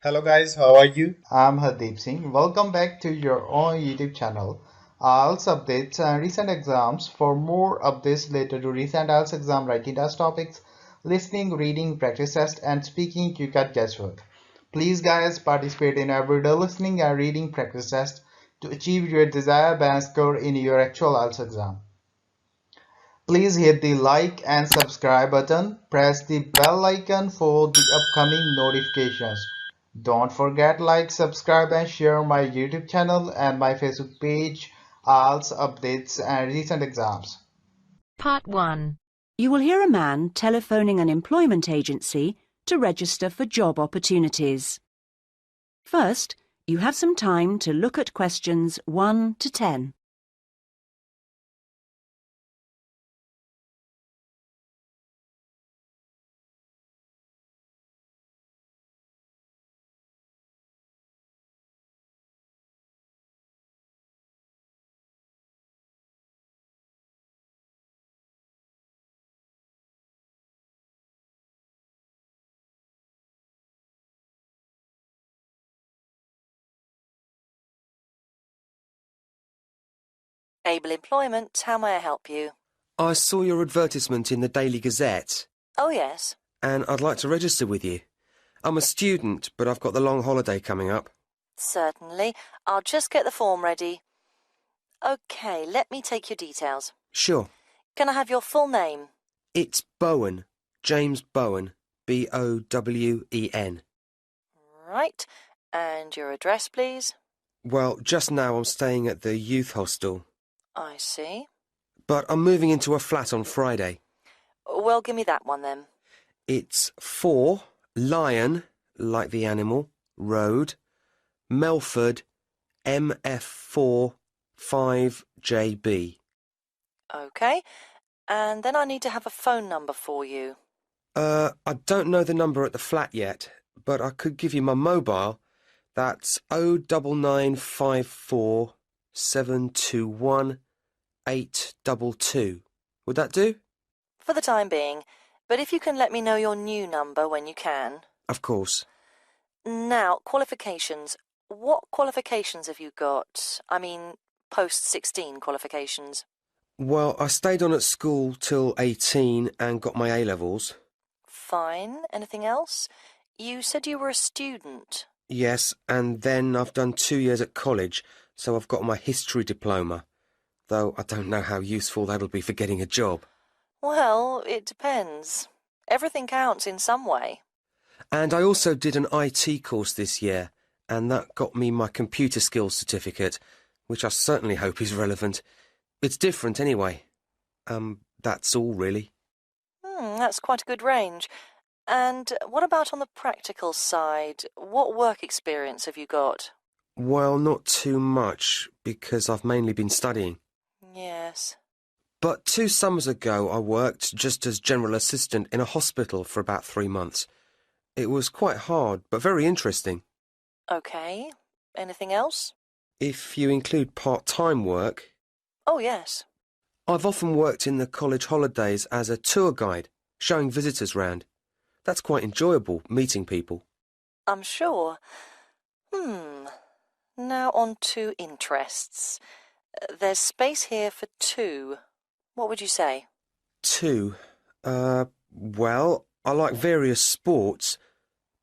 Hello guys, how are you? I'm Hardeep Singh. Welcome back to your own YouTube channel. IELTS updates and recent exams. For more updates related to recent IELTS exam writing test topics, listening, reading, practice test, and speaking, you got guesswork. Please, guys, participate in everyday listening and reading practice test to achieve your desired band score in your actual IELTS exam. Please hit the like and subscribe button. Press the bell icon for the upcoming notifications. Don't forget like, subscribe and share my YouTube channel and my Facebook page, IELTS updates and recent exams. Part 1. You will hear a man telephoning an employment agency to register for job opportunities. First, you have some time to look at questions 1 to 10. Able Employment, how may I help you? I saw your advertisement in the Daily Gazette, Oh, yes. and I'd like to register with you. I'm a student, but I've got the long holiday coming up. Certainly. I'll just get the form ready. OK, let me take your details. Sure. Can I have your full name? It's Bowen. James Bowen. Bowen. Right. And your address, please? Well, just now I'm staying at the youth hostel, I see. but I'm moving into a flat on Friday. Well, give me that one then. It's 4 Lion, like the animal, Road, Melford, MF4 5JB. OK. And then I need to have a phone number for you. I don't know the number at the flat yet, but I could give you my mobile. That's 09954 721 822. Would that do? For the time being. But if you can let me know your new number when you can. Of course. Now, qualifications. What qualifications have you got? I mean, post-16 qualifications. Well, I stayed on at school till 18 and got my A-levels. Fine. Anything else? You said you were a student. Yes, and then I've done 2 years at college, so I've got my history diploma, though I don't know how useful that'll be for getting a job. Well, it depends. Everything counts in some way. And I also did an IT course this year, and that got me my computer skills certificate, which I certainly hope is relevant. It's different anyway. That's all really. That's quite a good range. And what about on the practical side? What work experience have you got? Well, not too much, because I've mainly been studying. Yes. But 2 summers ago I worked just as general assistant in a hospital for about 3 months. It was quite hard, but very interesting. OK. Anything else? If you include part-time work, Oh, yes. I've often worked in the college holidays as a tour guide, showing visitors round. That's quite enjoyable, meeting people. I'm sure. Now on to interests. There's space here for 2. What would you say? 2. Well, I like various sports,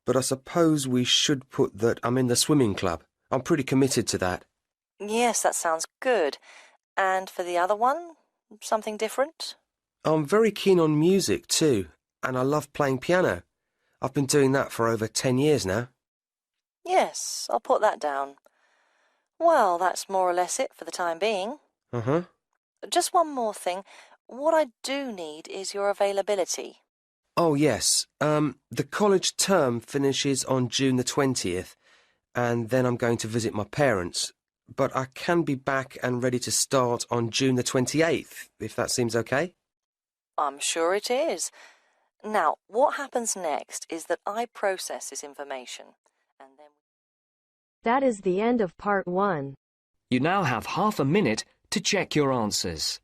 but I suppose we should put that I'm in the swimming club. I'm pretty committed to that. Yes, that sounds good. And for the other one, something different? I'm very keen on music too, and I love playing piano. I've been doing that for over 10 years now. Yes, I'll put that down. Well, that's more or less it for the time being. Uh-huh. Just one more thing. What I do need is your availability. Oh, yes. The college term finishes on June the 20th, and then I'm going to visit my parents. But I can be back and ready to start on June the 28th, if that seems okay. I'm sure it is. Now, what happens next is that I process this information, and then... That is the end of Part 1. You now have half a minute to check your answers.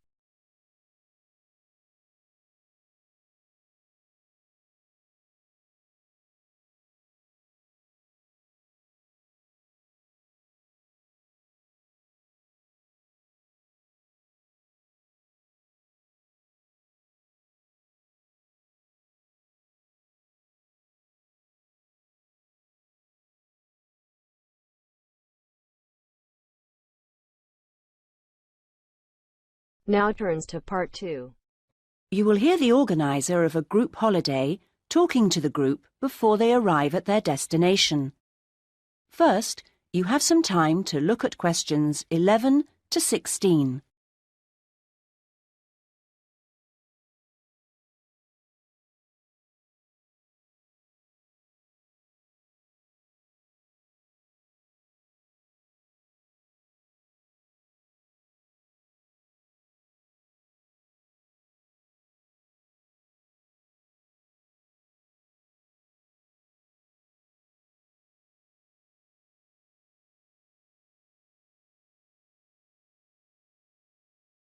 Now turns to Part 2. You will hear the organiser of a group holiday talking to the group before they arrive at their destination. First, you have some time to look at questions 11 to 16.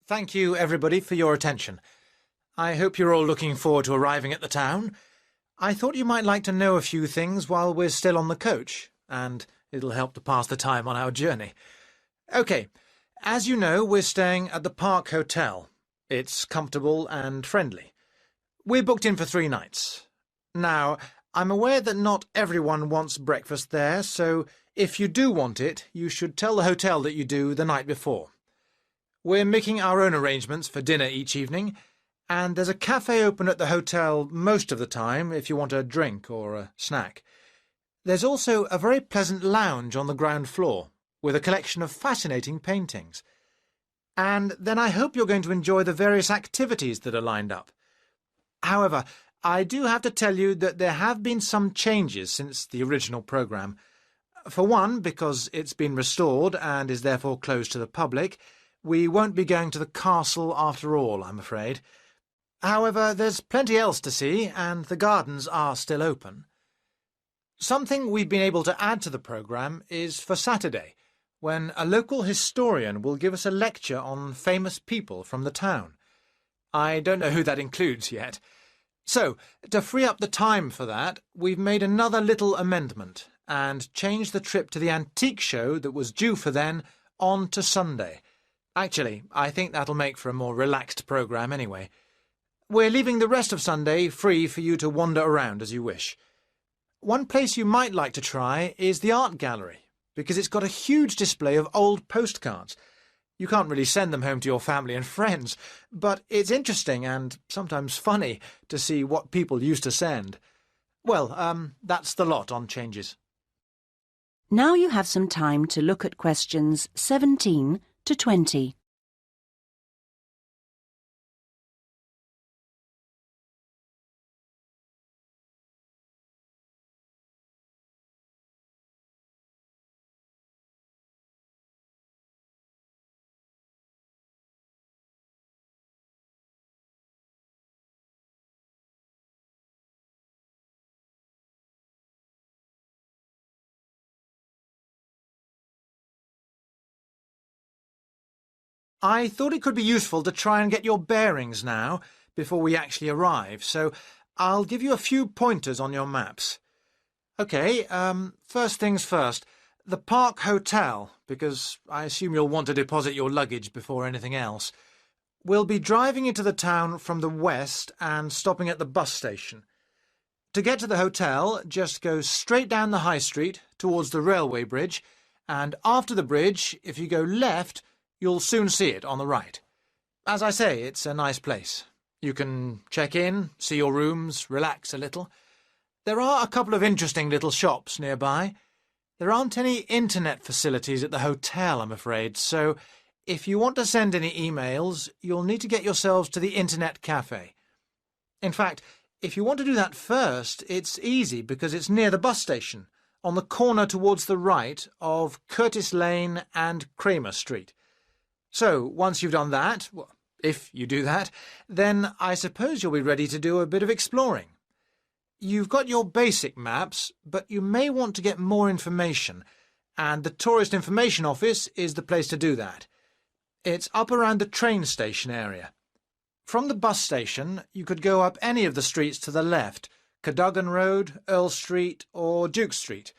Thank you, everybody, for your attention. I hope you're all looking forward to arriving at the town. I thought you might like to know a few things while we're still on the coach, and it'll help to pass the time on our journey. OK, as you know, we're staying at the Park Hotel. It's comfortable and friendly. We're booked in for 3 nights. Now, I'm aware that not everyone wants breakfast there, so if you do want it, you should tell the hotel that you do the night before. We're making our own arrangements for dinner each evening, and there's a cafe open at the hotel most of the time if you want a drink or a snack. There's also a very pleasant lounge on the ground floor with a collection of fascinating paintings. And then I hope you're going to enjoy the various activities that are lined up. However, I do have to tell you that there have been some changes since the original programme. For one, because it's been restored and is therefore closed to the public, we won't be going to the castle after all, I'm afraid. However, there's plenty else to see, and the gardens are still open. Something we've been able to add to the programme is for Saturday, when a local historian will give us a lecture on famous people from the town. I don't know who that includes yet. So, to free up the time for that, we've made another little amendment and changed the trip to the antique show that was due for then on to Sunday. Actually, I think that'll make for a more relaxed programme anyway. We're leaving the rest of Sunday free for you to wander around as you wish. One place you might like to try is the art gallery, because it's got a huge display of old postcards. You can't really send them home to your family and friends, but it's interesting and sometimes funny to see what people used to send. Well, that's the lot on changes. Now you have some time to look at questions 17 to 20. I thought it could be useful to try and get your bearings now, before we actually arrive, so I'll give you a few pointers on your maps. OK, first things first, the Park Hotel, because I assume you'll want to deposit your luggage before anything else. We'll be driving into the town from the west and stopping at the bus station. To get to the hotel, just go straight down the high street towards the railway bridge, and after the bridge, if you go left, you'll soon see it on the right. As I say, it's a nice place. You can check in, see your rooms, relax a little. There are a couple of interesting little shops nearby. There aren't any internet facilities at the hotel, I'm afraid, so if you want to send any emails, you'll need to get yourselves to the internet cafe. In fact, if you want to do that first, it's easy because it's near the bus station, on the corner towards the right of Curtis Lane and Kramer Street. So, once you've done that, well, if you do that, then I suppose you'll be ready to do a bit of exploring. You've got your basic maps, but you may want to get more information, and the Tourist Information Office is the place to do that. It's up around the train station area. From the bus station, you could go up any of the streets to the left, Cadogan Road, Earl Street or Duke Street.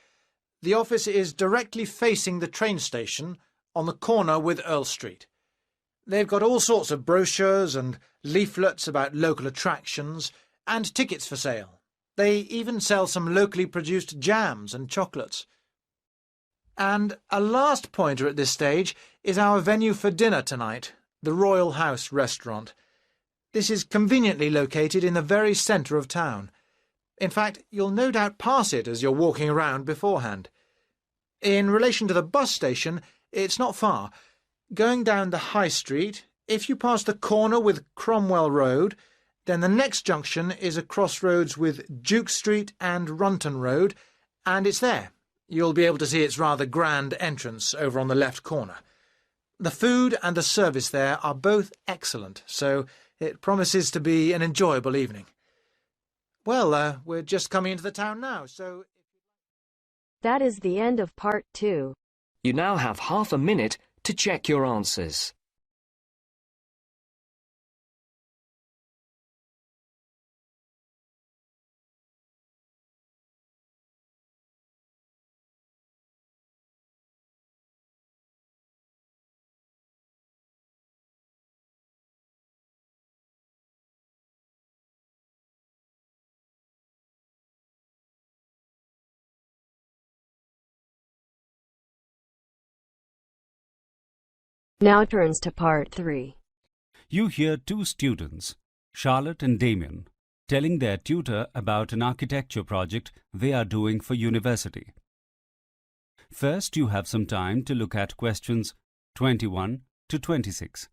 The office is directly facing the train station, on the corner with Earl Street. They've got all sorts of brochures and leaflets about local attractions and tickets for sale. They even sell some locally produced jams and chocolates. And a last pointer at this stage is our venue for dinner tonight, the Royal House restaurant. This is conveniently located in the very centre of town. In fact, you'll no doubt pass it as you're walking around beforehand. In relation to the bus station, it's not far. Going down the High Street, if you pass the corner with Cromwell Road, then the next junction is a crossroads with Duke Street and Runton Road, and it's there. You'll be able to see its rather grand entrance over on the left corner. The food and the service there are both excellent, so it promises to be an enjoyable evening. Well, we're just coming into the town now, so... That is the end of part 2. You now have half a minute to check your answers. Now turns to part 3. You hear two students, Charlotte and Damien, telling their tutor about an architecture project they are doing for university. First, you have some time to look at questions 21 to 26.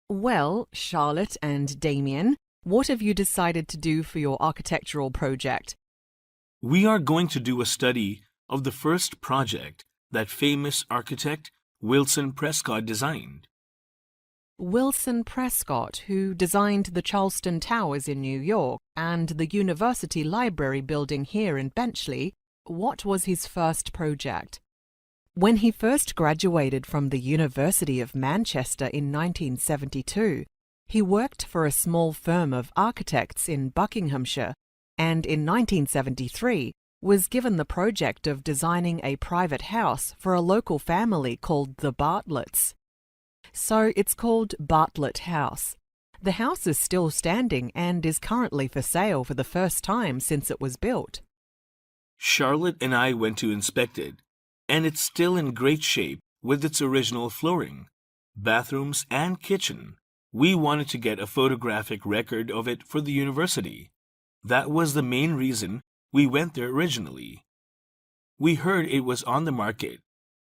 Well, Charlotte and Damien, what have you decided to do for your architectural project? We are going to do a study of the first project that famous architect Wilson Prescott designed. Wilson Prescott, who designed the Charleston Towers in New York and the University Library building here in Benchley, what was his first project? When he first graduated from the University of Manchester in 1972, he worked for a small firm of architects in Buckinghamshire and in 1973 was given the project of designing a private house for a local family called the Bartletts. So it's called Bartlett House. The house is still standing and is currently for sale for the first time since it was built. Charlotte and I went to inspect it, and it's still in great shape with its original flooring, bathrooms, and kitchen. We wanted to get a photographic record of it for the university. That was the main reason we went there originally. We heard it was on the market,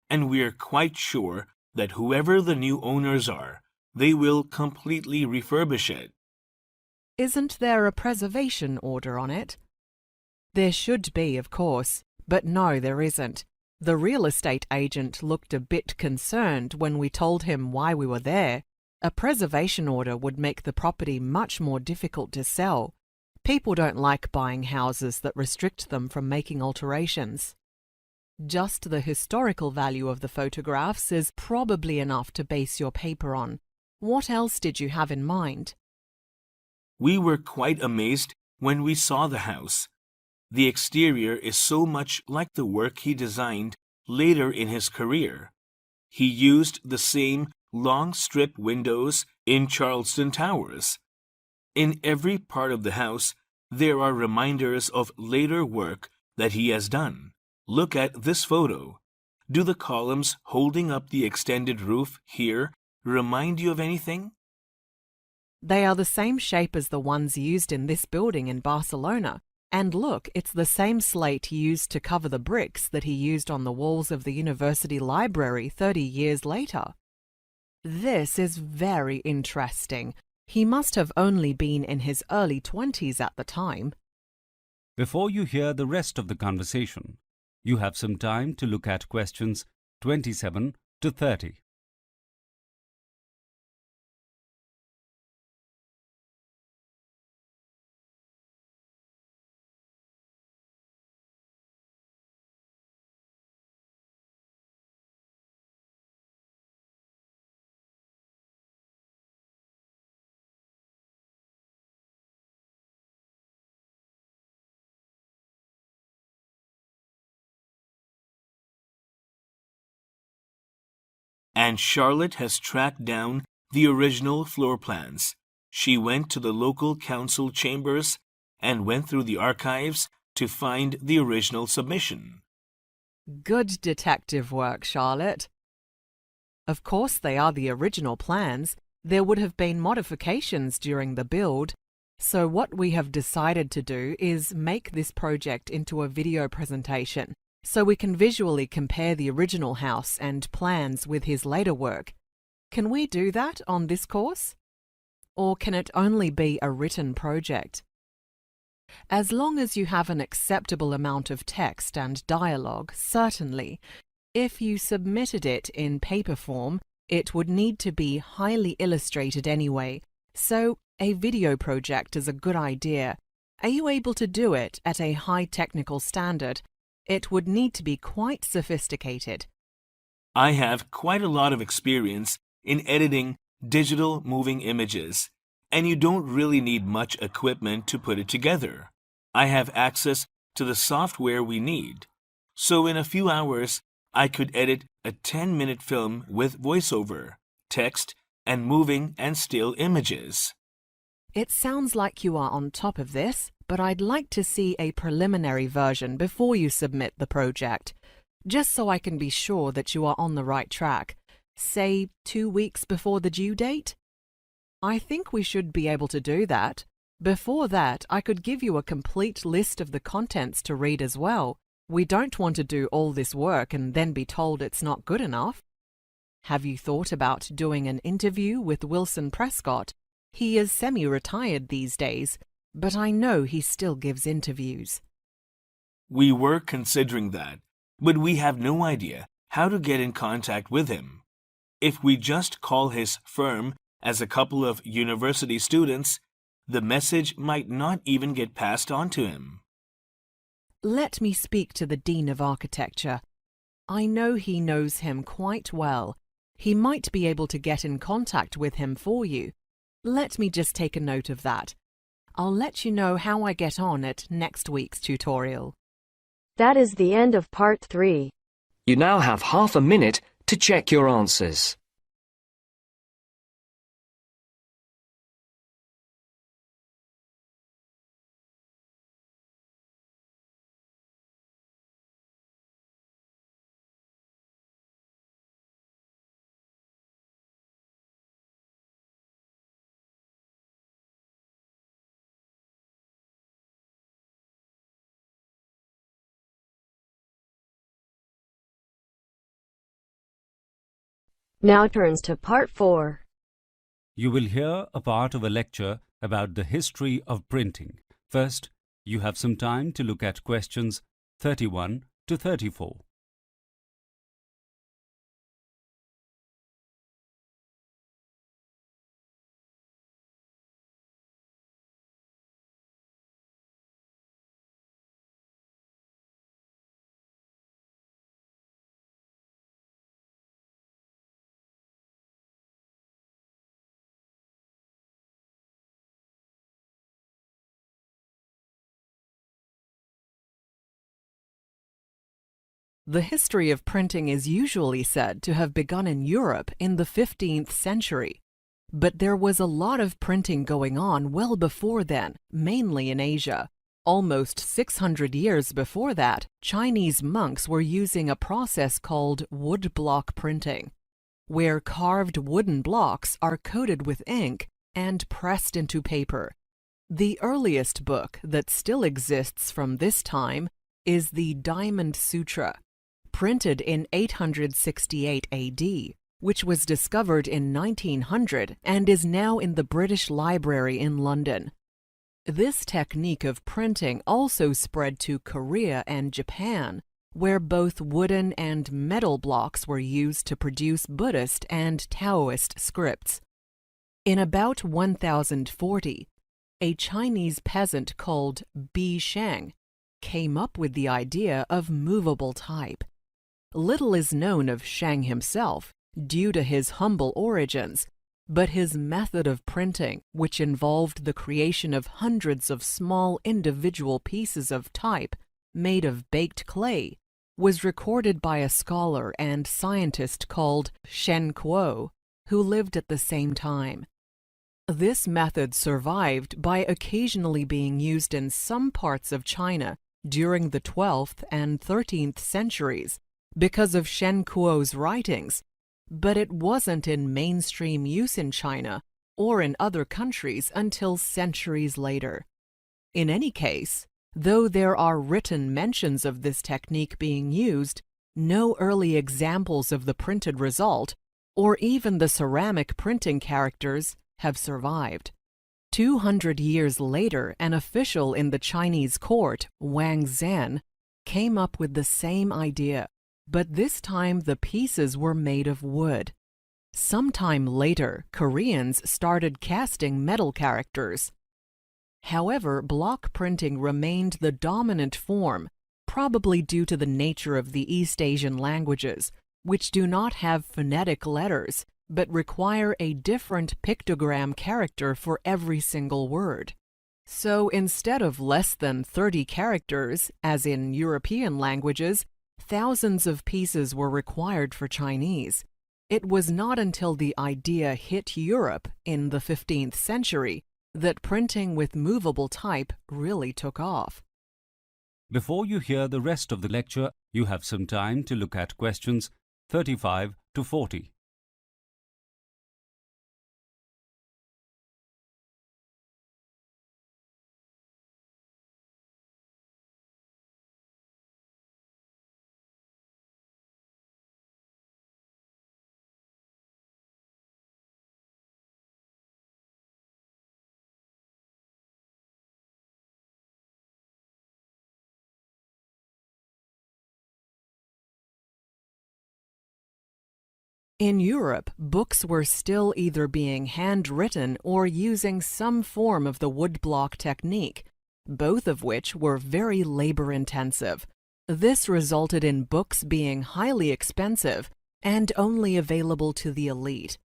and we are quite sure that whoever the new owners are, they will completely refurbish it. Isn't there a preservation order on it? There should be, of course, but no, there isn't. The real estate agent looked a bit concerned when we told him why we were there. A preservation order would make the property much more difficult to sell. People don't like buying houses that restrict them from making alterations. Just the historical value of the photographs is probably enough to base your paper on. What else did you have in mind? We were quite amazed when we saw the house. The exterior is so much like the work he designed later in his career. He used the same long strip windows in Charleston Towers. In every part of the house, there are reminders of later work that he has done. Look at this photo. Do the columns holding up the extended roof here remind you of anything? They are the same shape as the ones used in this building in Barcelona. And look, it's the same slate used to cover the bricks that he used on the walls of the university library 30 years later. This is very interesting. He must have only been in his early 20s at the time. Before you hear the rest of the conversation, you have some time to look at questions 27 to 30. and Charlotte has tracked down the original floor plans. She went to the local council chambers and went through the archives to find the original submission. Good detective work, Charlotte. Of course, they are the original plans. There would have been modifications during the build. So what we have decided to do is make this project into a video presentation so we can visually compare the original house and plans with his later work. Can we do that on this course? Or can it only be a written project? As long as you have an acceptable amount of text and dialogue, certainly. If you submitted it in paper form, it would need to be highly illustrated anyway, so a video project is a good idea. Are you able to do it at a high technical standard? It would need to be quite sophisticated. I have quite a lot of experience in editing digital moving images, and you don't really need much equipment to put it together. I have access to the software we need. So in a few hours, I could edit a 10-minute film with voiceover, text, and moving and still images. It sounds like you are on top of this, but I'd like to see a preliminary version before you submit the project, just so I can be sure that you are on the right track. Say 2 weeks before the due date? I think we should be able to do that. Before that, I could give you a complete list of the contents to read as well. We don't want to do all this work and then be told it's not good enough. Have you thought about doing an interview with Wilson Prescott? He is semi-retired these days, but I know he still gives interviews. We were considering that, but we have no idea how to get in contact with him. If we just call his firm as a couple of university students, the message might not even get passed on to him. Let me speak to the Dean of Architecture. I know he knows him quite well. He might be able to get in contact with him for you. Let me just take a note of that. I'll let you know how I get on at next week's tutorial. That is the end of part 3. You now have half a minute to check your answers. Now turns to part 4. You will hear a part of a lecture about the history of printing. First, you have some time to look at questions 31 to 34. The history of printing is usually said to have begun in Europe in the 15th century. But there was a lot of printing going on well before then, mainly in Asia. Almost 600 years before that, Chinese monks were using a process called woodblock printing, where carved wooden blocks are coated with ink and pressed into paper. The earliest book that still exists from this time is the Diamond Sutra, printed in 868 AD, which was discovered in 1900 and is now in the British Library in London. This technique of printing also spread to Korea and Japan, where both wooden and metal blocks were used to produce Buddhist and Taoist scripts. In about 1040, a Chinese peasant called Bi Sheng came up with the idea of movable type. Little is known of Sheng himself, due to his humble origins, but his method of printing, which involved the creation of hundreds of small individual pieces of type made of baked clay, was recorded by a scholar and scientist called Shen Kuo, who lived at the same time. This method survived by occasionally being used in some parts of China during the 12th and 13th centuries because of Shen Kuo's writings, but it wasn't in mainstream use in China or in other countries until centuries later. In any case, though there are written mentions of this technique being used, no early examples of the printed result, or even the ceramic printing characters, have survived. 200 years later, an official in the Chinese court, Wang Zhen, came up with the same idea, but this time the pieces were made of wood. Sometime later, Koreans started casting metal characters. However, block printing remained the dominant form, probably due to the nature of the East Asian languages, which do not have phonetic letters, but require a different pictogram character for every single word. So instead of less than 30 characters, as in European languages, thousands of pieces were required for Chinese. It was not until the idea hit Europe in the 15th century that printing with movable type really took off. Before you hear the rest of the lecture, you have some time to look at questions 35 to 40. In Europe, books were still either being handwritten or using some form of the woodblock technique, both of which were very labor-intensive. This resulted in books being highly expensive and only available to the elite.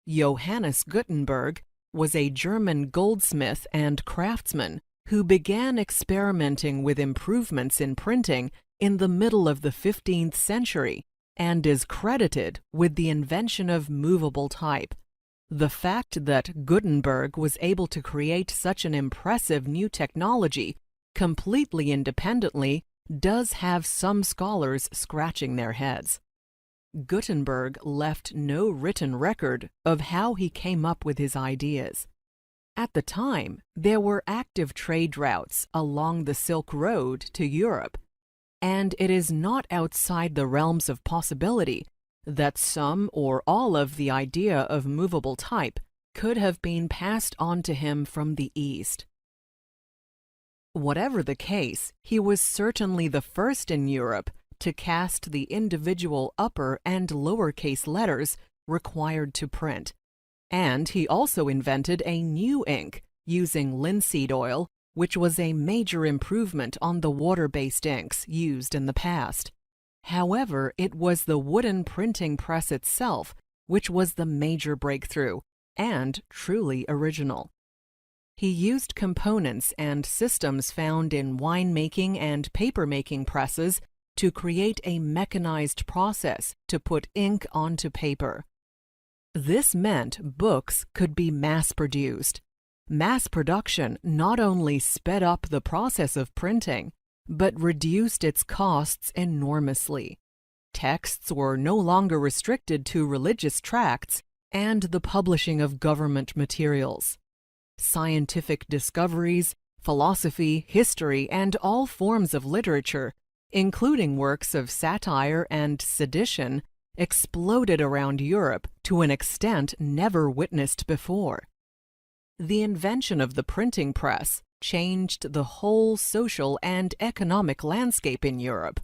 Johannes Gutenberg was a German goldsmith and craftsman who began experimenting with improvements in printing in the middle of the 15th century and is credited with the invention of movable type. The fact that Gutenberg was able to create such an impressive new technology completely independently does have some scholars scratching their heads. Gutenberg left no written record of how he came up with his ideas. At the time, there were active trade routes along the Silk Road to Europe, and it is not outside the realms of possibility that some or all of the idea of movable type could have been passed on to him from the East. Whatever the case, he was certainly the first in Europe to cast the individual upper and lowercase letters required to print, and he also invented a new ink using linseed oil, which was a major improvement on the water-based inks used in the past. However, it was the wooden printing press itself which was the major breakthrough and truly original. He used components and systems found in winemaking and paper-making presses to create a mechanized process to put ink onto paper. This meant books could be mass-produced. Mass production not only sped up the process of printing, but reduced its costs enormously. Texts were no longer restricted to religious tracts and the publishing of government materials. Scientific discoveries, philosophy, history, and all forms of literature, including works of satire and sedition, exploded around Europe to an extent never witnessed before. The invention of the printing press changed the whole social and economic landscape in Europe.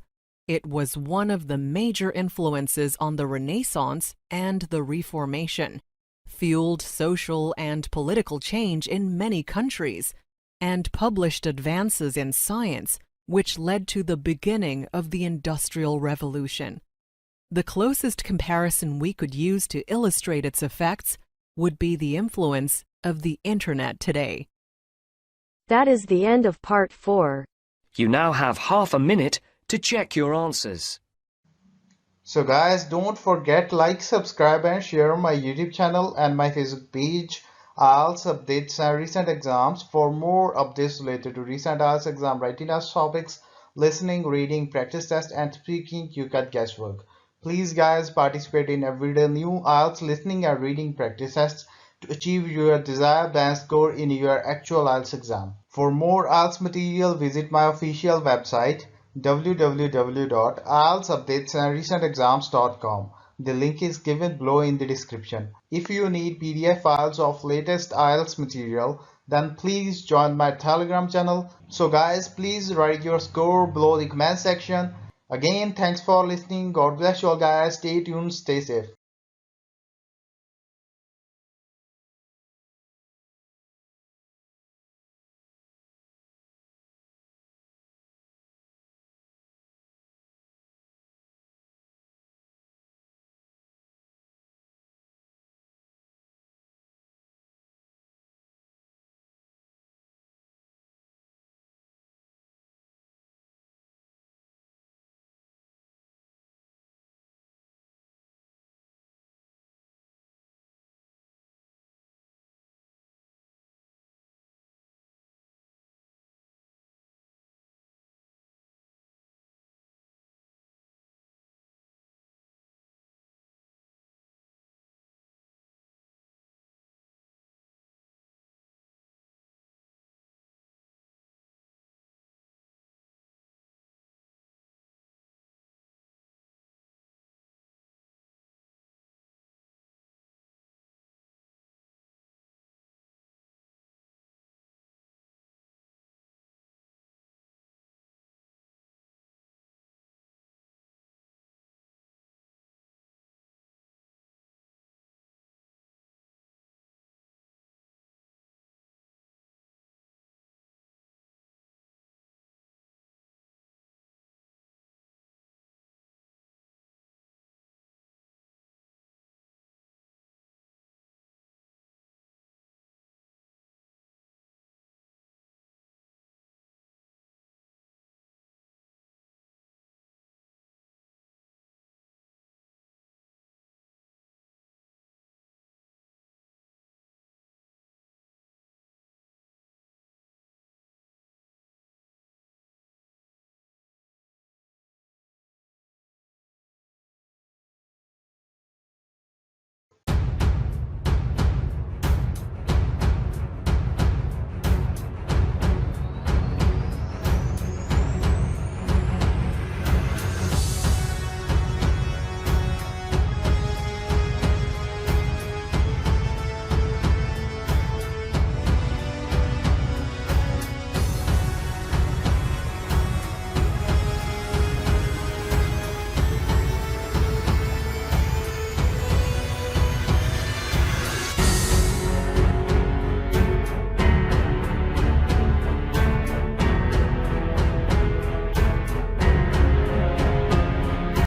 It was one of the major influences on the Renaissance and the Reformation, fueled social and political change in many countries, and published advances in science which led to the beginning of the Industrial Revolution. The closest comparison we could use to illustrate its effects would be the influence of the Internet today. That is the end of part 4. You now have half a minute to to check your answers. So guys, don't forget like, subscribe and share my YouTube channel and my Facebook page, IELTS updates and recent exams. For more updates related to recent IELTS exam writing test topics, listening, reading, practice test and speaking, you got guesswork. Please guys, participate in everyday new IELTS listening and reading practice tests to achieve your desired band score in your actual IELTS exam. For more IELTS material, visit my official website www.ieltsupdatesandrecentexams.com. The link is given below in the description. If you need PDF files of latest IELTS material, then please join my Telegram channel. So guys, please write your score below the comment section. Again, thanks for listening. God bless you all guys. Stay tuned, stay safe.